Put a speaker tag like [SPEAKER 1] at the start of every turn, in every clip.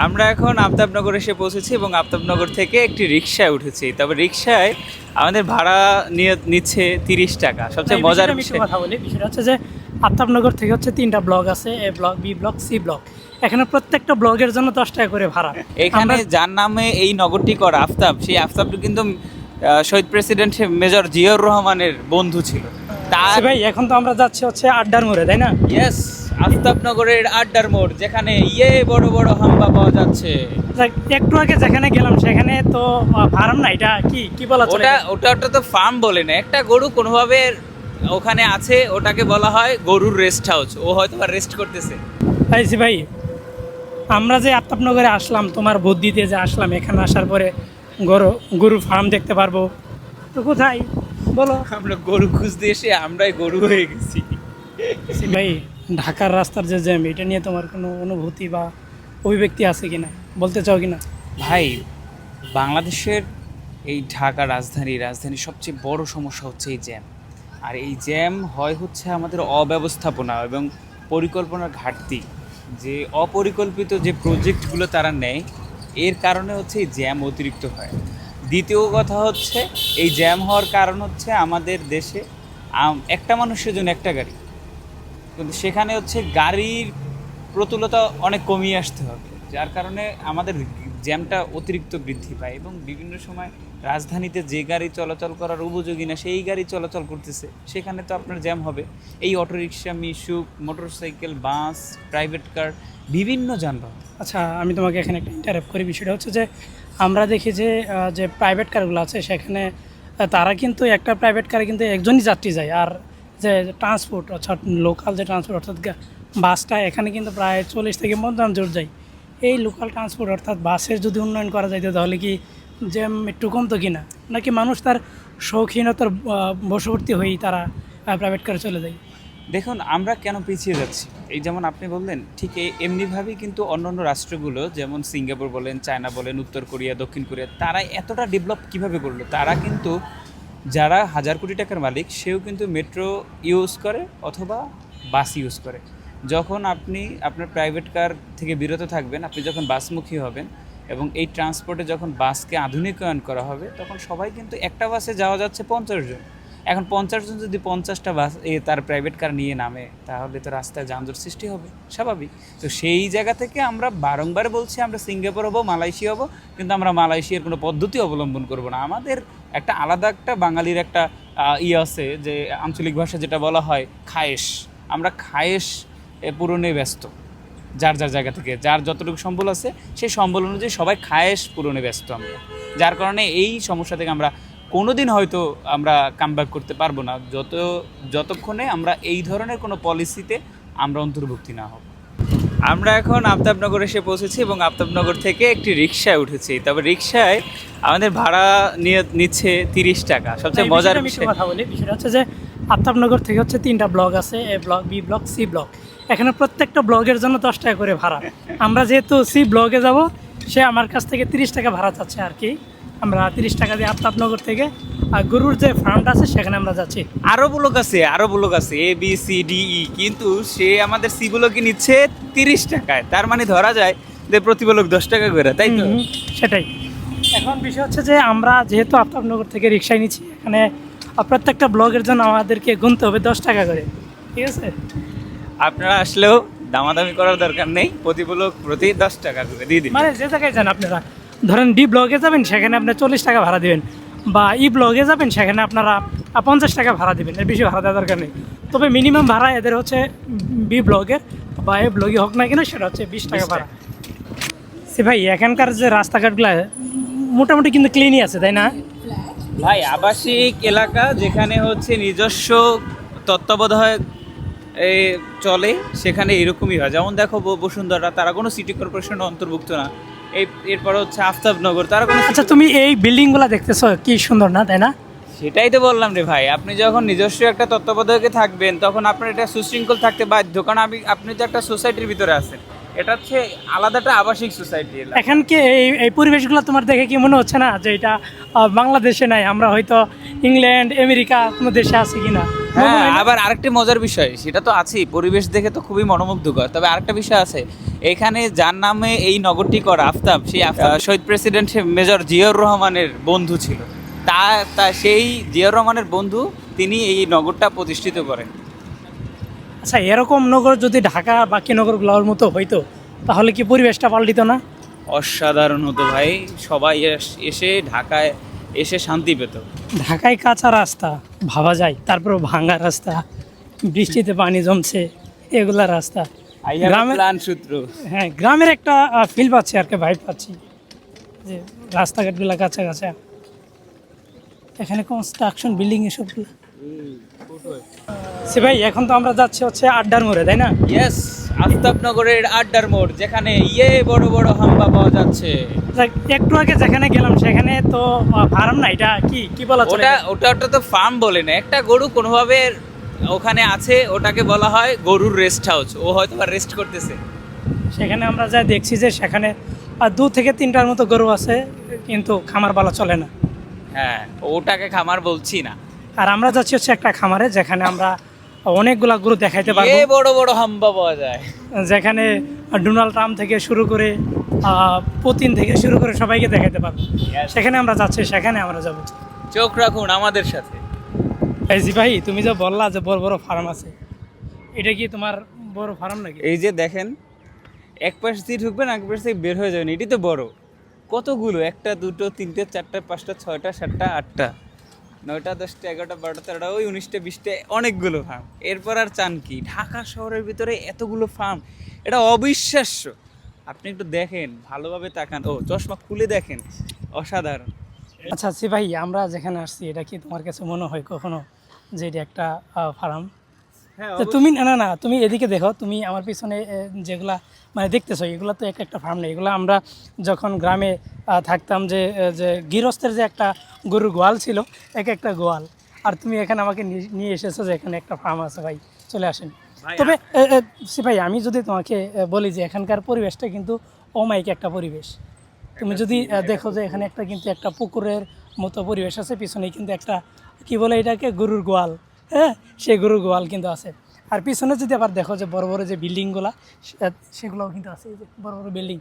[SPEAKER 1] আমরা এখন আফতাবনগর এসে পৌঁছেছি এবং আফতাবনগর থেকে একটি রিকশায় উঠেছি। তবে রিকশায় আমাদের ভাড়া নিচ্ছে 30 টাকা। সবচেয়ে মজার বিষয়
[SPEAKER 2] কথা বলি, বিষয়টা হচ্ছে যে আফতাবনগর থেকে হচ্ছে 3টা ব্লক আছে, A block, B block, C block. এখানে প্রত্যেকটা ব্লকের জন্য 10 টাকা করে ভাড়া।
[SPEAKER 1] এখানে যার নামে এই নগরটি করা আফতাব, সেই আফতাবটি কিন্তু শহীদ প্রেসিডেন্ট মেজর জিয়াউর রহমানের বন্ধু ছিল। তার
[SPEAKER 2] ভাই এখন তো আমরা যাচ্ছি হচ্ছে আড্ডার মোড়ে, তাই না?
[SPEAKER 1] ইয়েস, আফতাবনগরের আড্ডার মোড়, যেখানে বড় বড় হাম্বা পাওয়া যাচ্ছে।
[SPEAKER 2] একটু আগে যেখানে গেলাম সেখানে তো ফার্ম না, এটা কি কি বলা চলে?
[SPEAKER 1] ওটা তো ফার্ম বলে না, একটা গরু কোনোভাবে ওখানে আছে, ওটাকে বলা হয় গরুর রেস্ট হাউস। ও হয়তো বা রেস্ট করতেছে।
[SPEAKER 2] ভাই আমরা যে আফতাবনগরে আসলাম, তোমার বুদ্ধিতে যে আসলাম, এখানে আসার পরে গরুর ফার্ম দেখতে পারবো তো কোথায় বলো?
[SPEAKER 1] আমরা গরু খুঁজতে এসে আমরাই গরু হয়ে গেছি।
[SPEAKER 2] ভাই ঢাকার রাস্তার যে জ্যাম, এটা নিয়ে তোমার কোনো অনুভূতি বা অভিব্যক্তি আছে কিনা, বলতে চাও কিনা?
[SPEAKER 1] ভাই, বাংলাদেশের এই ঢাকা রাজধানীর সবচেয়ে বড় সমস্যা হচ্ছে এই জ্যাম। আর এই জ্যাম হচ্ছে আমাদের অব্যবস্থাপনা এবং পরিকল্পনার ঘাটতি। যে অপরিকল্পিত যে প্রজেক্টগুলো তারা নেয়, এর কারণে হচ্ছে এই জ্যাম অতিরিক্ত হয়। দ্বিতীয় কথা হচ্ছে, এই জ্যাম হওয়ার কারণ হচ্ছে আমাদের দেশে একটা মানুষের জন্য একটা গাড়ি, কিন্তু সেখানে হচ্ছে গাড়ির প্রতুলতা অনেক কমিয়ে আসতে হবে, যার কারণে আমাদের জ্যামটা অতিরিক্ত বৃদ্ধি পায়। এবং বিভিন্ন সময় রাজধানীতে যে গাড়ি চলাচল করার উপযোগী না সেই গাড়ি চলাচল করতেছে, সেখানে তো আপনার জ্যাম হবে। এই অটোরিকশা, মিশুক, মোটরসাইকেল, বাস, প্রাইভেট কার, বিভিন্ন যানবাহন।
[SPEAKER 2] আচ্ছা, আমি তোমাকে এখানে একটা ইন্টারাপ্ট করি। বিষয়টা হচ্ছে যে আমরা দেখি যে প্রাইভেট কারগুলো আছে সেখানে তারা কিন্তু একটা প্রাইভেট কারে কিন্তু একজনই যাত্রী যায়, আর যে ট্রান্সপোর্ট অর্থাৎ লোকাল যে ট্রান্সপোর্ট অর্থাৎ বাসটা, এখানে কিন্তু প্রায় 40 থেকে 50 জন যায়। এই লোকাল ট্রান্সপোর্ট অর্থাৎ বাসের যদি উন্নয়ন করা যাইতো তাহলে কি জ্যাম একটু কমতো কিনা, নাকি মানুষ তার শৌখিনতার বশবর্তী হয়েই তারা প্রাইভেট কারে চলে যায়?
[SPEAKER 1] দেখুন, আমরা কেন পিছিয়ে যাচ্ছি, এই যেমন আপনি বললেন, ঠিক এমনিভাবেই কিন্তু অন্যান্য রাষ্ট্রগুলো, যেমন সিঙ্গাপুর বলেন, চায়না বলেন, উত্তর কোরিয়া, দক্ষিণ কোরিয়া, তারা এতটা ডেভেলপ কীভাবে করলো? তারা কিন্তু, যারা হাজার কোটি টাকার মালিক, সেও কিন্তু মেট্রো ইউজ করে অথবা বাস ইউজ করে। যখন আপনি আপনার প্রাইভেট কার থেকে বিরত থাকবেন, আপনি যখন বাসমুখী হবেন এবং এই ট্রান্সপোর্টে যখন বাসকে আধুনিকায়ন করা হবে, তখন সবাই কিন্তু একটা বাসে যাওয়া যাচ্ছে 50 জন। এখন 50 জন যদি 50টা বাস তার প্রাইভেট কার নিয়ে নামে, তাহলে তো রাস্তায় যানজট সৃষ্টি হবে, স্বাভাবিক। তো সেই জায়গা থেকে আমরা বারংবার বলছি আমরা সিঙ্গাপুর হব, মালয়েশিয়া হব, কিন্তু আমরা মালয়েশিয়ার কোনো পদ্ধতি অবলম্বন করব না। আমাদের একটা আলাদা একটা বাঙালির একটা আছে, যে আঞ্চলিক ভাষা যেটা বলা হয় খায়েশ। আমরা খায়েশ পূরণে ব্যস্ত, যার জায়গা থেকে যার যতটুকু সম্বল আছে সেই সম্বল অনুযায়ী সবাই খায়েশ পূরণে ব্যস্ত আমরা, যার কারণে এই সমস্যা থেকে আমরা কোনোদিন হয়তো আমরা কামব্যাক করতে পারবো না যতক্ষণে আমরা এই ধরনের কোনো পলিসিতে আমরা অন্তর্ভুক্তি না হব। আমরা এখন আফতাবনগর এসে পৌঁছেছি এবং আফতাবনগর থেকে একটি রিকশায় উঠেছি। তবে রিকশায় আমাদের ভাড়া নিচ্ছে 30 টাকা। সবচেয়ে মজার বিষয়
[SPEAKER 2] কথা বলি, বিষয়টা হচ্ছে যে আফতাবনগর থেকে হচ্ছে 3টা ব্লক আছে, A block, B block, C block. এখানে প্রত্যেকটা ব্লকের জন্য 10 টাকা করে ভাড়া। আমরা যেহেতু সি ব্লকে যাব, সে আমার কাছ থেকে 30 টাকা ভাড়া চাচ্ছে আর কি। আমরা 30 টাকা দিয়ে আফতাবনগর থেকে আর গরুর যে ফার্মটা আছে সেখানে আমরা যাচ্ছি।
[SPEAKER 1] আরো ব্লক আছে A B C D E, কিন্তু সে আমাদের সি ব্লকে নিচ্ছে 30 টাকায়। তার মানে ধরা যায় যে প্রতি ব্লক 10 টাকা করে, তাই তো?
[SPEAKER 2] সেটাই। এখন বিষয় হচ্ছে যে আমরা যেহেতু আফতাবনগর থেকে রিক্সায় নিচ্ছি, এখানে প্রত্যেকটা ব্লকের জন্য আমাদেরকে গুনতে হবে 10 টাকা করে, ঠিক আছে?
[SPEAKER 1] আপনারা আসলেও দামাদামি করার দরকার নেই, প্রতি ব্লক প্রতি 10 টাকা করে দিয়ে দিন।
[SPEAKER 2] মানে যে জায়গায় যান আপনারা, ধরেন ডি ব্লকে যাবেন সেখানে আপনার 40 টাকা ভাড়া দেবেন, বা ই ব্লকে যাবেন সেখানে আপনারা 50 টাকা ভাড়া দেবেন, এর বেশি ভাড়া দেওয়ার দরকার নেই। তবে মিনিমাম ভাড়া এদের হচ্ছে বি ব্লকের বা এ ব্লকে হোক না কিনা সেটা হচ্ছে 20 টাকা ভাড়া। সে ভাই, এখানকার যে রাস্তাঘাটগুলো মোটামুটি কিন্তু ক্লিনই আছে, তাই না?
[SPEAKER 1] ভাই, আবাসিক এলাকা যেখানে হচ্ছে নিজস্ব তত্ত্বাবধায়ক চলে, সেখানে এরকমই হয়। যেমন দেখো বসুন্ধরা, তারা কোনো সিটি কর্পোরেশনের অন্তর্ভুক্ত না। এরপর হচ্ছে আফতাবনগর, তারা কোনো।
[SPEAKER 2] আচ্ছা, তুমি এই বিল্ডিংগুলো দেখতেছো কি সুন্দর না, তাই না?
[SPEAKER 1] সেটাই তো বললাম রে ভাই, আপনি যখন নিজস্ব একটা তত্ত্বাবধায়কে থাকবেন তখন আপনার এটা সুশৃঙ্খল থাকতে বাধ্য, কারণ আপনি তো একটা সোসাইটির ভিতরে আছেন। এটা হচ্ছে আলাদাটা আবাসিক সোসাইটি।
[SPEAKER 2] এখানকে এই পরিবেশগুলো তোমার দেখে কি মনে হচ্ছে না যে এটা বাংলাদেশে নাই, আমরা হয়তো ইংল্যান্ড, আমেরিকা কোনো দেশে আছি কিনা?
[SPEAKER 1] হ্যাঁ, আবার আরেকটি মজার বিষয় সেটা তো আছেই, পরিবেশ দেখে তো খুবই মনোমুগ্ধকর। তবে আরেকটা বিষয় আছে, এখানে যার নামে এই নগরটি করা, আফতাব, সেই আফতাব শহীদ প্রেসিডেন্ট মেজর জিয়াউর রহমানের বন্ধু ছিল। তা তা সেই জিয়াউর রহমানের বন্ধু, তিনি এই নগরটা প্রতিষ্ঠিত করেন।
[SPEAKER 2] আচ্ছা, এরকম নগর যদি ঢাকা বাকি নগরগুলোর মতো হইতো তাহলে কি পরিবেশটা পাল্টিত না?
[SPEAKER 1] অসাধারণ হতো ভাই, সবাই এসে ঢাকায় এসে শান্তি পেত।
[SPEAKER 2] ঢাকায় কাঁচা রাস্তা ভাবা যায়, তারপরে ভাঙা রাস্তা, বৃষ্টিতে পানি জমছে, এগুলা রাস্তা। গ্রামের
[SPEAKER 1] প্ল্যান সূত্র।
[SPEAKER 2] হ্যাঁ, গ্রামের একটা ফিল পাচ্ছি আর কি, ভাইব পাচ্ছি যে রাস্তাঘাটগুলো কাঁচা কাঁচা, এখানে কনস্ট্রাকশন বিল্ডিং এসবগুলো। সে ভাই, এখন তো আমরা যাচ্ছি হচ্ছে আড্ডার মোড়ে, তাই না?
[SPEAKER 1] ইয়েস, আফতাবনগরের আড্ডার মোড়, যেখানে বড় বড় হাম্বা পাওয়া যাচ্ছে।
[SPEAKER 2] যাক, একটু আগে যেখানে গেলাম সেখানে তো ফার্ম না, এটা কি কি বলা চলে?
[SPEAKER 1] ওটা তো ফার্ম বলে না, একটা গরু কোনোভাবে ওখানে আছে, ওটাকে বলা হয় গরুর রেস্ট হাউস। ও হয়তো বা রেস্ট করতেছে।
[SPEAKER 2] সেখানে আমরা যা দেখছি যে সেখানে 2 থেকে 3টার মতো গরু আছে, কিন্তু খামার বলা চলে না।
[SPEAKER 1] হ্যাঁ, ওটাকে খামার বলছি না।
[SPEAKER 2] আর আমরা যাচ্ছি হচ্ছে একটা খামারে, যেখানে আমরা অনেকগুলা গরু দেখাইতে পারবো,
[SPEAKER 1] বড় বড় হাম্বা পাওয়া যায়।
[SPEAKER 2] যেখানে ডোনাল্ড ট্রাম্প থেকে শুরু করে পুতিন থেকে শুরু করে সবাইকে দেখাইতে পারবো। সেখানে আমরা যাচ্ছি, সেখানে আমরা যাব।
[SPEAKER 1] চোখ রাখুন আমাদের সাথে।
[SPEAKER 2] এই জি ভাই, তুমি যে বললা যে বড় বড় ফার্ম আছে, এটা কি তোমার বড় ফার্ম নাকি?
[SPEAKER 1] এই যে দেখেন, এক পাশ দিয়ে ঢুকবেন, এক পাশ থেকে বের হয়ে যাবেন, এটি তো বড়। কতগুলো, 1টা 2টো 3টে 4টা 5টা 6টা 7টা 8টা 9টা 10টা 11টা 12টা 13টা, ওই 19টা 20টা, অনেকগুলো ফার্ম। এরপর আর চান কি? ঢাকা শহরের ভিতরে এতগুলো ফার্ম, এটা অবিশ্বাস্য। আপনি একটু দেখেন, ভালোভাবে তাকান, ও চশমা খুলে দেখেন, অসাধারণ।
[SPEAKER 2] আচ্ছা সি ভাই, আমরা যেখানে আসছি এটা কি তোমার কাছে মনে হয় কখনো যে এটা একটা ফার্ম?
[SPEAKER 1] হ্যাঁ,
[SPEAKER 2] তো তুমি না না না, তুমি এদিকে দেখো, তুমি আমার পিছনে যেগুলা মানে দেখতেছো, এগুলো তো এক একটা ফার্ম নেই। এগুলো আমরা যখন গ্রামে থাকতাম, যে গৃহস্থের যে একটা গরুর গোয়াল ছিল, এক একটা গোয়াল। আর তুমি এখানে আমাকে নিয়ে এসেছো যে এখানে একটা ফার্ম আছে। ভাই চলে আসেন। তবে সি ভাই, আমি যদি তোমাকে বলি যে এখানকার পরিবেশটা কিন্তু অমায়িক একটা পরিবেশ। তুমি যদি দেখো যে এখানে একটা কিন্তু একটা পুকুরের মতো পরিবেশ আছে, পিছনে কিন্তু একটা কি বলে এটাকে, গরুর গোয়াল। হ্যাঁ, সেই গরুর গোয়াল কিন্তু আছে। আর পিছনে যদি আবার দেখো যে বড় বড় যে বিল্ডিংগুলো, সেগুলোও কিন্তু আছে, এই যে বড় বড় বিল্ডিং,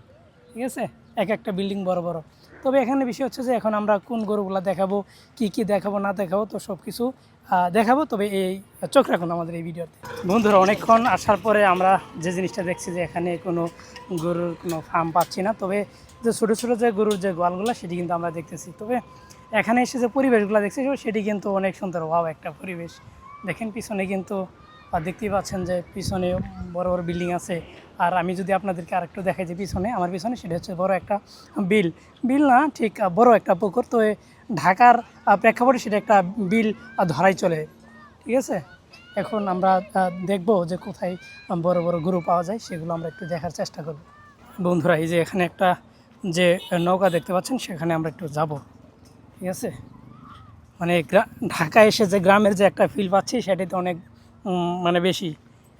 [SPEAKER 2] ঠিক আছে, এক একটা বিল্ডিং বড় বড়। তবে এখানে বিষয় হচ্ছে যে এখন আমরা কোন গরুগুলো দেখাবো, কি দেখাবো না দেখাবো, তো সব কিছু দেখাবো। তবে এই চোখ রাখুন আমাদের এই ভিডিওতে। বন্ধুরা, অনেকক্ষণ আসার পরে আমরা যে জিনিসটা দেখছি যে এখানে কোনো গরুর কোনো ফার্ম পাচ্ছি না। তবে যে ছোটো ছোটো যে গরুর যে গোয়ালগুলো, সেটি কিন্তু আমরা দেখতেছি। তবে এখানে এসে যে পরিবেশগুলো দেখছি সেটি কিন্তু অনেক সুন্দর, ওয়াও একটা পরিবেশ। দেখেন পিছনে কিন্তু দেখতেই পাচ্ছেন যে পিছনে বড় বড় বিল্ডিং আছে। আর আমি যদি আপনাদেরকে আরেকটু দেখাই যে পিছনে, আমার পিছনে, সেটা হচ্ছে বড় একটা বিল না ঠিক, বড় একটা পুকুর। তো ঢাকার প্রেক্ষাপটে সেটা একটা বিল ধরাই চলে, ঠিক আছে। এখন আমরা দেখব যে কোথায় বড় বড় গরু পাওয়া যায়, সেগুলো আমরা একটু দেখার চেষ্টা করব। বন্ধুরা, এই যে এখানে একটা যে নৌকা দেখতে পাচ্ছেন, সেখানে আমরা একটু যাব, ঠিক আছে। মানে ঢাকায় এসে যে গ্রামের যে একটা ফিল পাচ্ছি, সেটাতে অনেক মানে বেশি।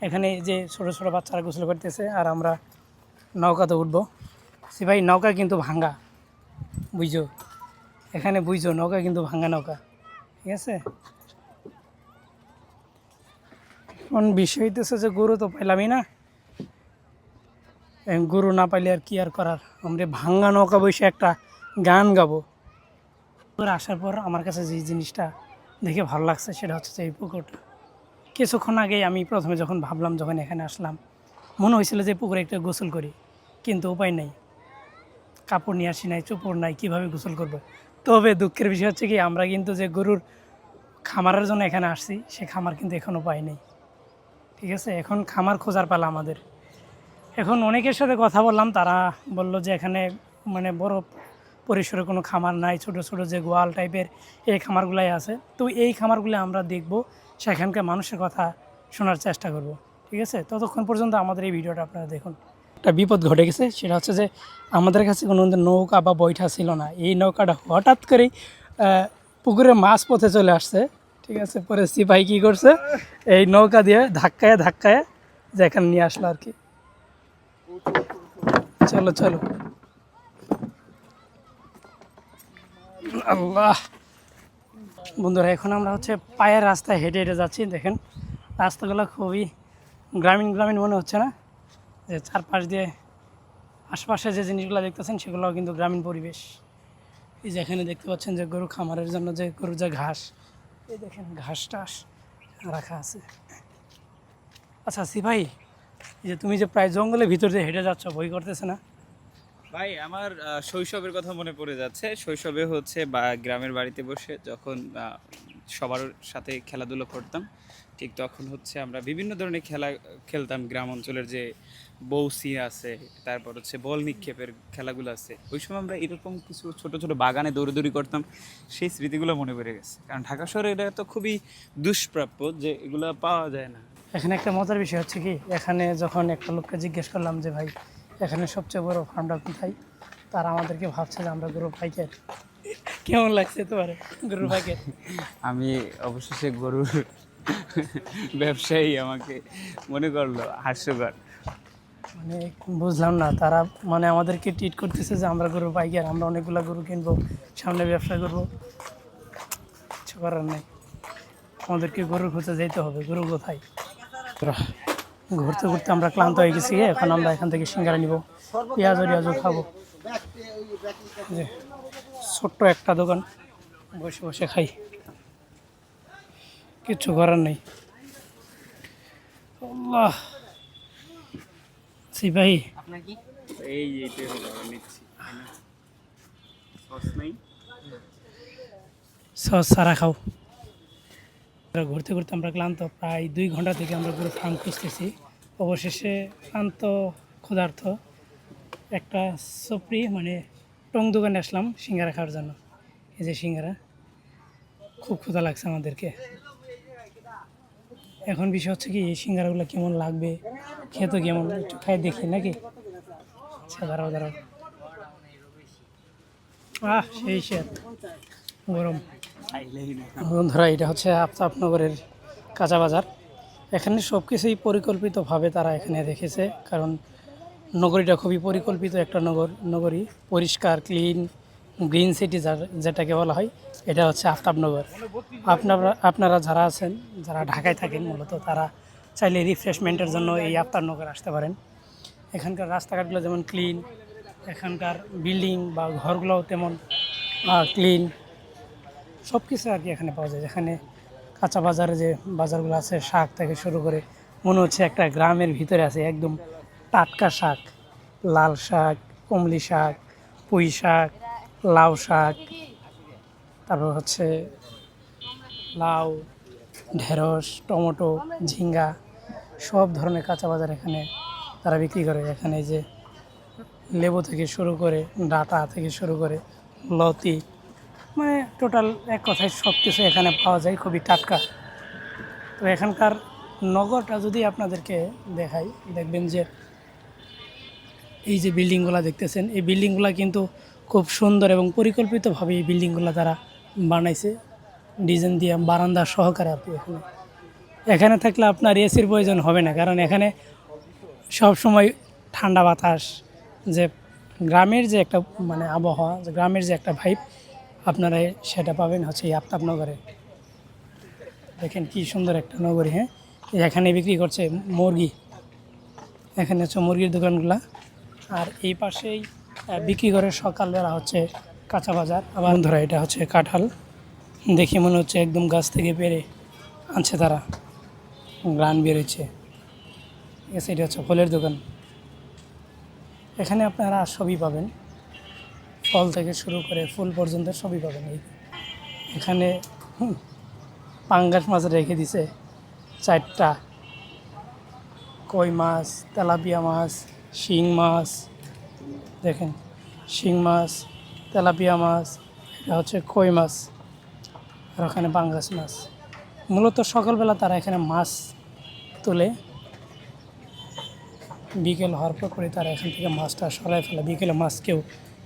[SPEAKER 2] এখানে যে ছোটো ছোটো বাচ্চারা গোসল করতেছে, আর আমরা নৌকাতে উঠবো। সে ভাই, নৌকা কিন্তু ভাঙ্গা, বুঝছো? এখানে বুঝছো, নৌকা কিন্তু ভাঙ্গা নৌকা, ঠিক আছে। এখন বিষয় হইতেছে যে গরু তো পাইলামই না, গরু না পাইলে আর কি আর করার, আমরা ভাঙ্গা নৌকা বসে একটা গান গাবো। আসার পর আমার কাছে যে জিনিসটা দেখে ভালো লাগছে সেটা হচ্ছে যে এই পুকুরটা। কিছুক্ষণ আগেই আমি প্রথমে যখন ভাবলাম, যখন এখানে আসলাম, মনে হয়েছিল যে পুকুরে একটা গোসল করি, কিন্তু উপায় নেই, কাপড় নিয়ে আসি নাই, চোপড় নাই, কীভাবে গোসল করবো। তবে দুঃখের বিষয় হচ্ছে কি, আমরা কিন্তু যে গরুর খামারের জন্য এখানে আসছি, সে খামার কিন্তু এখনও পাই নাই, ঠিক আছে। এখন খামার খোঁজার পালা আমাদের। এখন অনেকের সাথে কথা বললাম, তারা বলল যে এখানে মানে বড় পরিসরে কোনো খামার নাই, ছোট ছোট যে গোয়াল টাইপের এই খামারগুলাই আছে। তো এই খামারগুলো আমরা দেখব, সেখানকার মানুষের কথা শোনার চেষ্টা করব, ঠিক আছে। ততক্ষণ পর্যন্ত আমাদের এই ভিডিওটা আপনারা দেখুন। একটা বিপদ ঘটে গেছে, সেটা হচ্ছে যে আমাদের কাছে কোনো নৌকা বা বৈঠা ছিল না। এই নৌকাটা হঠাৎ করেই পুকুরে মাছ পথে চলে আসছে, ঠিক আছে। পরে সিপাহি কী করছে, এই নৌকা দিয়ে ধাক্কায় যে এখানে নিয়ে আসলো আর কি। চলো চলো, আল্লাহ, বন্ধুরা এখন আমরা হচ্ছে পায়ের রাস্তায় হেঁটে হেঁটে যাচ্ছি। দেখেন রাস্তাগুলো খুবই গ্রামীণ গ্রামীণ মনে হচ্ছে না, যে চারপাশ দিয়ে আশপাশে যে জিনিসগুলো দেখতেছেন সেগুলোও কিন্তু গ্রামীণ পরিবেশ। এই যে এখানে দেখতে পাচ্ছেন যে গরু খামারের জন্য যে গরুর যে ঘাস, এই দেখেন ঘাস টাস রাখা আছে। আচ্ছা ভাই, এই যে তুমি যে প্রায় জঙ্গলের ভিতর দিয়ে হেঁটে যাচ্ছ, ভয় করতেছে না?
[SPEAKER 1] ভাই আমার শৈশবের কথা মনে পড়ে যাচ্ছে। শৈশবে হচ্ছে বা গ্রামের বাড়িতে বসে যখন সবার সাথে খেলাধুলো করতাম, ঠিক তখন হচ্ছে আমরা বিভিন্ন ধরনের খেলা খেলতাম। গ্রাম অঞ্চলের যে বৌসি আছে, তারপর হচ্ছে বল নিক্ষেপের খেলাগুলো আছে, ওই সময় আমরা এরকম কিছু ছোট ছোট বাগানে দৌড়াদৌড়ি করতাম। সেই স্মৃতিগুলো মনে পড়ে গেছে, কারণ ঢাকা শহরে এটা তো খুবই দুষ্প্রাপ্য যে এগুলো পাওয়া যায় না।
[SPEAKER 2] এখানে একটা মজার বিষয় হচ্ছে কি, এখানে যখন একটা লোককে জিজ্ঞেস করলাম যে ভাই এখানে সবচেয়ে বড় ফার্মটা কোথায়, তারা আমাদেরকে ভাবছে যে আমরা গরু পাইকার। কেমন লাগছে তোমার গরু পাইকার?
[SPEAKER 1] আমি অবশেষে গরুর ব্যবসায়ী আমাকে মনে করলো, হাস্যকর।
[SPEAKER 2] মানে বুঝলাম না, তারা মানে আমাদেরকে ট্রিট করতেছে যে আমরা গরু পাইকার, আমরা অনেকগুলো গরু কিনবো, সামনে ব্যবসা করবো। কিছু করার নেই, আমাদেরকে গরু খুঁজে যেতে হবে। গরু কোথায়? ঘুরতে ঘুরতে আমরা ক্লান্ত হয়ে গেছি। এখন আমরা এখান থেকে সিঙ্গারা নিব, পেঁয়াজও টিয়াজও খাবো। যে ছোট্ট একটা দোকান, বসে বসে খাই, কিচ্ছু করার নেই। আল্লাহ ভাই,
[SPEAKER 1] এই এইটাই হলো, নিচ্ছি সস নাই।
[SPEAKER 2] সস সারা খাও। ঘুরতে ঘুরতে আমরা ক্লান্ত, প্রায় 2 ঘন্টা থেকে আমরা পুরো ফার্ম খুঁজতেছি। অবশেষে ক্লান্ত ক্ষুধার্ত একটা সপরি মানে টং দোকানে আসলাম সিঙ্গারা খাওয়ার জন্য। এই যে সিঙ্গারা, খুব ক্ষুধা লাগছে আমাদেরকে। এখন বিষয় হচ্ছে কি, এই সিঙ্গারাগুলো কেমন লাগবে, খেতে কেমন, একটু খাই দেখি নাকি। আচ্ছা দাঁড়াও দাঁড়াও, সেই স্বাদ, গরম। বন্ধুরা এটা হচ্ছে আফতাবনগরের কাঁচা বাজার। এখানে সব কিছুই পরিকল্পিতভাবে তারা এখানে রেখেছে, কারণ নগরীটা খুবই পরিকল্পিত একটা নগরী, পরিষ্কার ক্লিন গ্রিন সিটি যেটাকে বলা হয়, এটা হচ্ছে আফতাবনগর। আপনারা যারা আছেন, যারা ঢাকায় থাকেন মূলত, তারা চাইলে রিফ্রেশমেন্টের জন্য এই আফতাবনগর আসতে পারেন। এখানকার রাস্তাঘাটগুলো যেমন ক্লিন, এখানকার বিল্ডিং বা ঘরগুলোও তেমন ক্লিন, সব কিছু আর কি এখানে পাওয়া যায়। এখানে কাঁচা বাজারে যে বাজারগুলো আছে, শাক থেকে শুরু করে মনে হচ্ছে একটা গ্রামের ভিতরে আছে। একদম টাটকা শাক, লাল শাক, কমলি শাক, পুঁই শাক, লাউ শাক, তারপর হচ্ছে লাউ, ঢেঁড়স, টমেটো, ঝিঙ্গা, সব ধরনের কাঁচা বাজার এখানে তারা বিক্রি করে। এখানে যে লেবু থেকে শুরু করে, ডাঁটা থেকে শুরু করে লতি, মানে টোটাল এক কথায় সব কিছু এখানে পাওয়া যায়, খুবই টাটকা। তো এখানকার নগরটা যদি আপনাদেরকে দেখাই, দেখবেন যে এই যে বিল্ডিংগুলো দেখতেছেন, এই বিল্ডিংগুলো কিন্তু খুব সুন্দর এবং পরিকল্পিতভাবে এই বিল্ডিংগুলো তারা বানাইছে, ডিজাইন দিয়ে বারান্দা সহকারে। আপনি এখানে থাকলে আপনার এসির প্রয়োজন হবে না, কারণ এখানে সব সময় ঠান্ডা বাতাস। যে গ্রামের যে একটা মানে আবহাওয়া, যে গ্রামের যে একটা ভাইব, আপনারা সেটা পাবেন হচ্ছে এই আফতাবনগরে। দেখেন কি সুন্দর একটা নগরী। হ্যাঁ, এখানে বিক্রি করছে মুরগি, এখানে হচ্ছে মুরগির দোকানগুলা, আর এই পাশেই বিক্রি করে সকালবেলা হচ্ছে কাঁচা বাজার। আবার ধরা এটা হচ্ছে কাঁঠাল, দেখে মনে হচ্ছে একদম গাছ থেকে পেরে আনছে তারা, গ্রান বেরোচ্ছে। ঠিক আছে, এটা হচ্ছে ফলের দোকান। এখানে আপনারা সবই পাবেন, ফল থেকে শুরু করে ফুল পর্যন্ত সবই পাবেন। এখানে পাঙ্গাস মাছ রেখে দিছে 4টা, কই মাছ, তেলাপিয়া মাছ, শিং মাছ, দেখেন শিং মাছ, তেলাপিয়া মাছ, এটা হচ্ছে কই মাছ, আর ওখানে পাঙ্গাস মাছ। মূলত সকালবেলা তারা এখানে মাছ তোলে, বিকেল হওয়ার পর করে তারা এখান থেকে মাছটা সরাই ফেলে। বিকেলে মাছ কেউ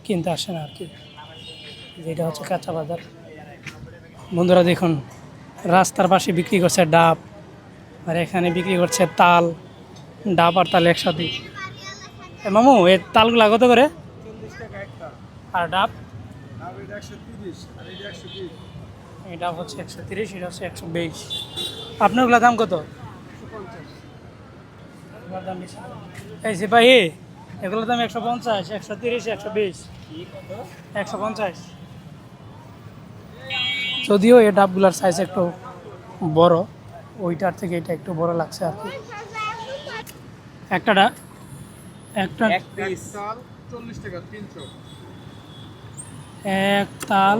[SPEAKER 2] কিনতে আসে না আর কি। যেটা হচ্ছে কাঁচা বাজার। বন্ধুরা দেখুন, রাস্তার পাশে বিক্রি করছে ডাব, আর এখানে বিক্রি করছে তাল। ডাব আর তাল একসাথে। মামু, এই তালগুলা কত করে? আর ডাব? এটা হচ্ছে 130, এটা হচ্ছে 120। আপনারগুলোর দাম কত? এগুলোর দাম বেশি। এই সিপাহি, এগুলোর দাম 150, 130, 120, 150। যদিও এই ডাবগুলার সাইজ একটু বড়, ওইটার থেকে এটা একটু বড় লাগছে আর কি। একটা একটা
[SPEAKER 1] এক পিস
[SPEAKER 2] এক তাল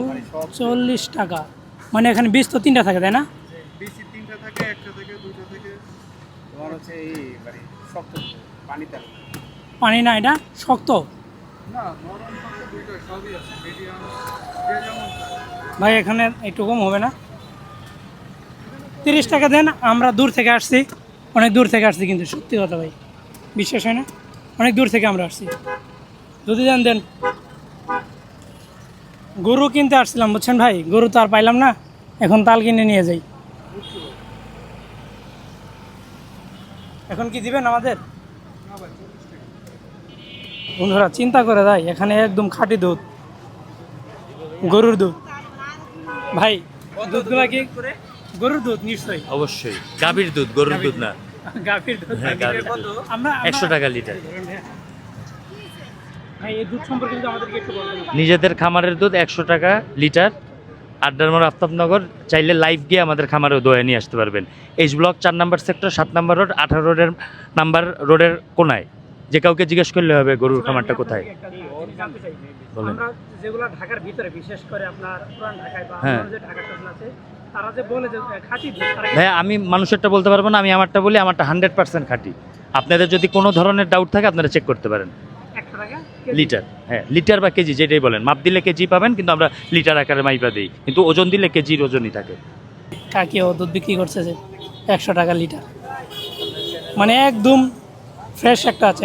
[SPEAKER 2] 40 টাকা, মানে এখানে 20 তো 3টা থাকে তাই না?
[SPEAKER 1] তোমার হচ্ছে এই মানে শক্ত পানিতে
[SPEAKER 2] পানি না, এটা শক্ত। ভাই এখানে একটু কম হবে না? 30 টাকা দেন, আমরা দূর থেকে আসছি, অনেক দূর থেকে আসছি, কিন্তু সত্যি কথা ভাই বিশ্বাস হয় না, অনেক দূর থেকে আমরা আসছি, যদি দেন দেন। গরু কিনতে আসছিলাম বুঝছেন ভাই, গরু তো আর পাইলাম না, এখন তাল কিনে নিয়ে যাই। এখন কি দিবেন আমাদের? বন্ধুরা চিন্তা করে দেয়, এখানে একদম খাঁটি দুধ, গরুর দুধ। ভাই দুধগুলা কি গরুর দুধ? নিশ্চয়ই,
[SPEAKER 3] অবশ্যই গাভীর দুধ, গরুর দুধ না।
[SPEAKER 2] গাভীর দুধ।
[SPEAKER 3] হ্যাঁ, গাভীর দুধ।
[SPEAKER 2] আমরা
[SPEAKER 3] 100 টাকা লিটার।
[SPEAKER 2] ভাই এই দুধ সম্পর্কে কিন্তু আমাদেরকে একটু বলবেন।
[SPEAKER 3] নিজেদের খামারের দুধ 100 টাকা লিটার। আড্ডার মোড় আফতাবনগর, চাইলে লাইভ গিয়ে আমাদের খামারেও দোয়া নিয়ে আসতে পারবেন। এইচ ব্লক 4 নম্বর সেক্টর, 7 নম্বর রোড, 18 রোডের নাম্বার রোডের কোনায়। যে কাউকে জিজ্ঞেস করলে হবে গরুর খামারটা কোথায়। বলেন।
[SPEAKER 2] আমরা যেগুলো ঢাকার ভিতরে, বিশেষ করে আপনার পুরান ঢাকায় বা
[SPEAKER 3] হ্যাঁ।
[SPEAKER 2] অন্য যে ঢাকার টাউন আছে, তারা যে বলে যে খাঁটি দুধ, তারা
[SPEAKER 3] ভাই আমি মানুষেরটা বলতে পারবো না, আমি আমারটা বলি, আমারটা 100% খাঁটি। আপনাদের যদি কোনো ধরনের ডাউট থাকে আপনারা চেক করতে পারেন।
[SPEAKER 2] 100 টাকা
[SPEAKER 3] লিটার, হ্যাঁ লিটার বা কেজি যেটাই বলেন, মাপ দিলে কেজি পাবেন, কিন্তু আমরা লিটার আকারে মাইপা দিই, কিন্তু ওজন দিলে কেজির ওজনই থাকে।
[SPEAKER 2] কাকিও দুধ বিক্রি করছে যে 100 টাকা লিটার, মানে একদম ফ্রেশ একটা আছে।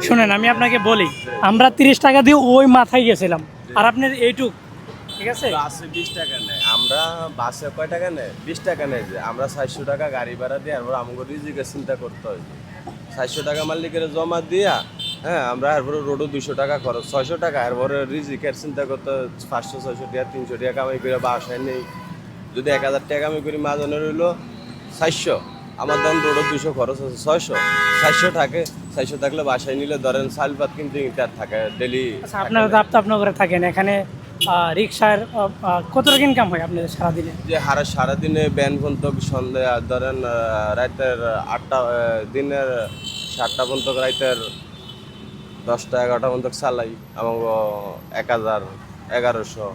[SPEAKER 2] শুনেন আমি আপনাকে বলি, আমরা 30 টাকা দিয়ে ওই মাথায় গেছিলাম, আর আপনার এইটুক, ঠিক আছে?
[SPEAKER 4] বাসে 20 টাকা নেয়, আমরা বাসে কয় টাকা নেয়? 20 টাকা নেয়। যে আমরা 400 টাকা গাড়ি ভাড়া দিয়ে আর আমাকে রিজিকের চিন্তা করতে হয়। 400 টাকা মালিকের জমা দিয়া, হ্যাঁ আমরা এরপরে রোডও 200 টাকা খরচ, 600 টাকা। এরপরে রিজিকের চিন্তা করতে 500 600 টাকা 300 টাকা কামাই করে বাসায় নেই। যদি 1000 টাকা কামাই করি মাজনের হইলো 400, আমার ধরেন রোডও 200 খরচ আছে 600, 400 থাকে। 400 থাকলে বাসায় নিলে ধরেন চাল ভাত কিন্তু ইটার থাকে ডেলি।
[SPEAKER 2] আচ্ছা আপনারা তো আপনার থাকেন এখানে, রিক্সার কত টাকা ইনকাম হয় আপনাদের সারাদিনে?
[SPEAKER 4] যে সারাদিনে ব্যান পর্যন্ত সন্ধ্যা ধরেন রাতের 8টা, দিনের 7টা পর্যন্ত, রাতের 10টা 11টা পর্যন্ত চালাই। আমাকে 1000 1100।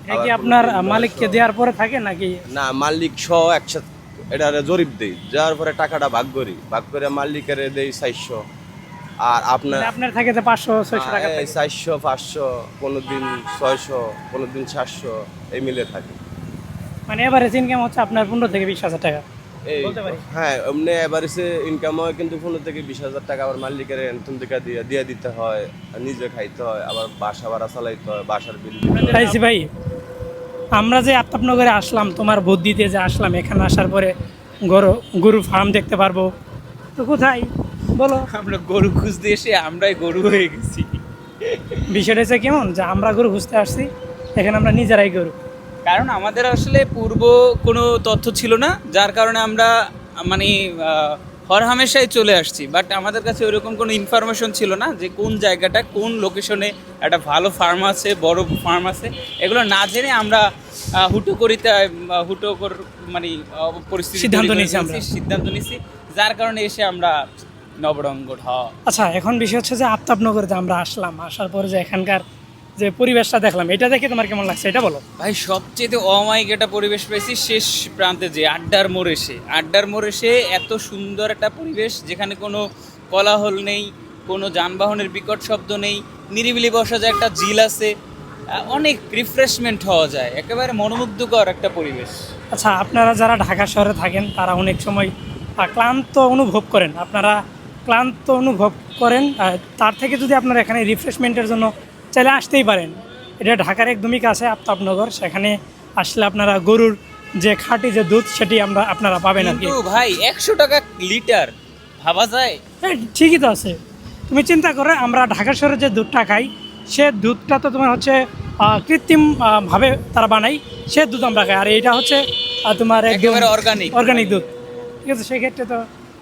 [SPEAKER 2] এটা কি আপনার মালিককে দেওয়ার পরে থাকে নাকি?
[SPEAKER 4] না, মালিক সহ একসাথে এটা জরিপ দেই, যাওয়ার পরে টাকাটা ভাগ করে মালিকের দেই 400। আর আপনার
[SPEAKER 2] মানে আপনার থাকে যে 500 600 টাকা থাকে।
[SPEAKER 4] 400 500, কোনোদিন 600, কোনোদিন 700, এই মিলে থাকে।
[SPEAKER 2] মানে এভারেজ ইনকাম হচ্ছে আপনার 15 থেকে 20 হাজার টাকা
[SPEAKER 4] এই
[SPEAKER 2] বলতে পারি।
[SPEAKER 4] হ্যাঁ, এমনি এভারেজে ইনকাম হয়, কিন্তু 15 থেকে 20 হাজার টাকা আবার মালিকের এনতুন থেকে দিয়ে দিতে হয়, আর নিজে খাইতে হয়, আবার বাসা ভাড়া চালাইতে হয়, বাসার বিল দিতে হয়।
[SPEAKER 2] তাইছি ভাই, আমরা যে আফতাবনগরে আসলাম তোমার বুদ্ধিতে যে আসলাম, এখানে আসার পরে গরু ফার্ম দেখতে পারবো, তো কোথায় বলো?
[SPEAKER 1] আমরা গরু খুঁজতে এসে আমরাই গরু হয়ে গেছি।
[SPEAKER 2] বিষয়টা হচ্ছে কেমন, যে আমরা গরু খুঁজতে আসছি, এখানে আমরা নিজেরাই গরু।
[SPEAKER 1] কারণ আমাদের আসলে পূর্ব কোনো তথ্য ছিল না, যার কারণে আমরা মানে হরহামেশাই চলে আসছি, বাট আমাদের কাছে ওইরকম কোনো ইনফরমেশন ছিল না যে কোন জায়গাটা, কোন লোকেশনে একটা ভালো ফার্ম আছে, বড় ফার্ম আছে। এগুলো না জেনে আমরা মানে পরিস্থিতি
[SPEAKER 2] সিদ্ধান্ত
[SPEAKER 1] তৈরি করে
[SPEAKER 2] নিয়েছি আমরা।
[SPEAKER 1] ফেলছি, সিদ্ধান্ত নিয়েছি, যার কারণে এসে আমরা নবরঙ্গট হওয়া।
[SPEAKER 2] আচ্ছা এখন বিষয় হচ্ছে যে আফতাবনগরে আমরা আসলাম, আসার পরে যে এখানকার যে পরিবেশটা দেখলাম, এটা দেখে তোমার কেমন লাগছে এটা বলো।
[SPEAKER 1] ভাই সবচেয়ে অমায়িক একটা পরিবেশ পেয়েছি শেষ প্রান্তে, যে আড্ডার মোড় এসে এত সুন্দর একটা পরিবেশ, যেখানে কোনো কোলাহল নেই, কোনো যানবাহনের বিকট শব্দ নেই, নিরিবিলি বসা যায়, একটা ঝিল আছে, অনেক রিফ্রেশমেন্ট হওয়া যায়, একেবারে মনোমুগ্ধকর একটা পরিবেশ।
[SPEAKER 2] আচ্ছা আপনারা যারা ঢাকা শহরে থাকেন তারা অনেক সময় ক্লান্ত অনুভব করেন, তার থেকে যদি আপনারা এখানে রিফ্রেশমেন্টের জন্য চাইলে আসতেই পারেন। এটা ঢাকার একদমই কাছে আফতাবনগর, সেখানে আসলে আপনারা গরুর যে খাঁটি যে দুধ সেটি আপনারা পাবেন আর কি।
[SPEAKER 1] কিন্তু ভাই 100 টাকা লিটার ভাবা যায়?
[SPEAKER 2] ঠিকই তো আছে, তুমি চিন্তা করো, আমরা ঢাকা শহরে যে দুধটা খাই, সে দুধটা তো তোমার হচ্ছে কৃত্রিম ভাবে তারা বানায় সে দুধ আমরা খাই। আর এটা হচ্ছে তোমার একদম
[SPEAKER 1] একেবারে অর্গানিক।
[SPEAKER 2] অর্গানিক দুধ, ঠিক আছে, সেক্ষেত্রে তো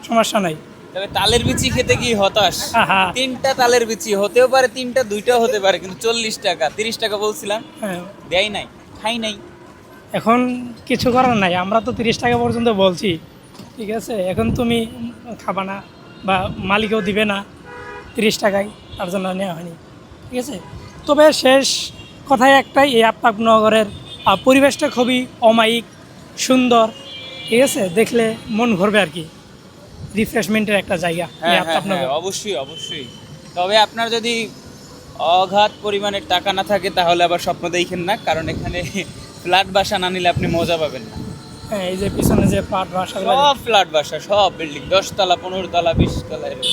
[SPEAKER 2] সমস্যা নাই।
[SPEAKER 1] তবে তালের বিচি খেতে কি হতাশ,
[SPEAKER 2] হ্যাঁ
[SPEAKER 1] 3টা তালের বিচি হতেও পারে, 3টা 2টাও হতে পারে, কিন্তু 40 টাকা 30 টাকা বলছিলাম,
[SPEAKER 2] হ্যাঁ,
[SPEAKER 1] দেয় নাই, খাই নাই।
[SPEAKER 2] এখন কিছু করার নাই, আমরা তো 30 টাকা পর্যন্ত বলছি, ঠিক আছে, এখন তুমি খাবা না বা মালিকও দিবে না 30 টাকায়, তার জন্য নেওয়া হয়নি, ঠিক আছে। তবে শেষ কথায় একটাই, এই আফতাবনগরের পরিবেশটা খুবই অমায়িক, সুন্দর, ঠিক আছে, দেখলে মন ভরবে আর কি, রিফ্রেশমেন্টের একটা জায়গা এই
[SPEAKER 1] হ্যাঁ হ্যাঁ
[SPEAKER 2] আফতাবনগর।
[SPEAKER 1] হ্যাঁ, অবশ্যই অবশ্যই। তবে আপনার যদি অগাধ পরিমাণের টাকা না থাকে তাহলে আবার স্বপ্ন দেখেন না, কারণ এখানে ফ্ল্যাট বাসা না নিলে আপনি মজা পাবেন না।
[SPEAKER 2] হ্যাঁ, এই যে পিছনে যে ফ্ল্যাট বাসাগুলো,
[SPEAKER 1] সব ফ্ল্যাট বাসা, সব বিল্ডিং 10 তলা 15 তলা 20 তলা এরকম।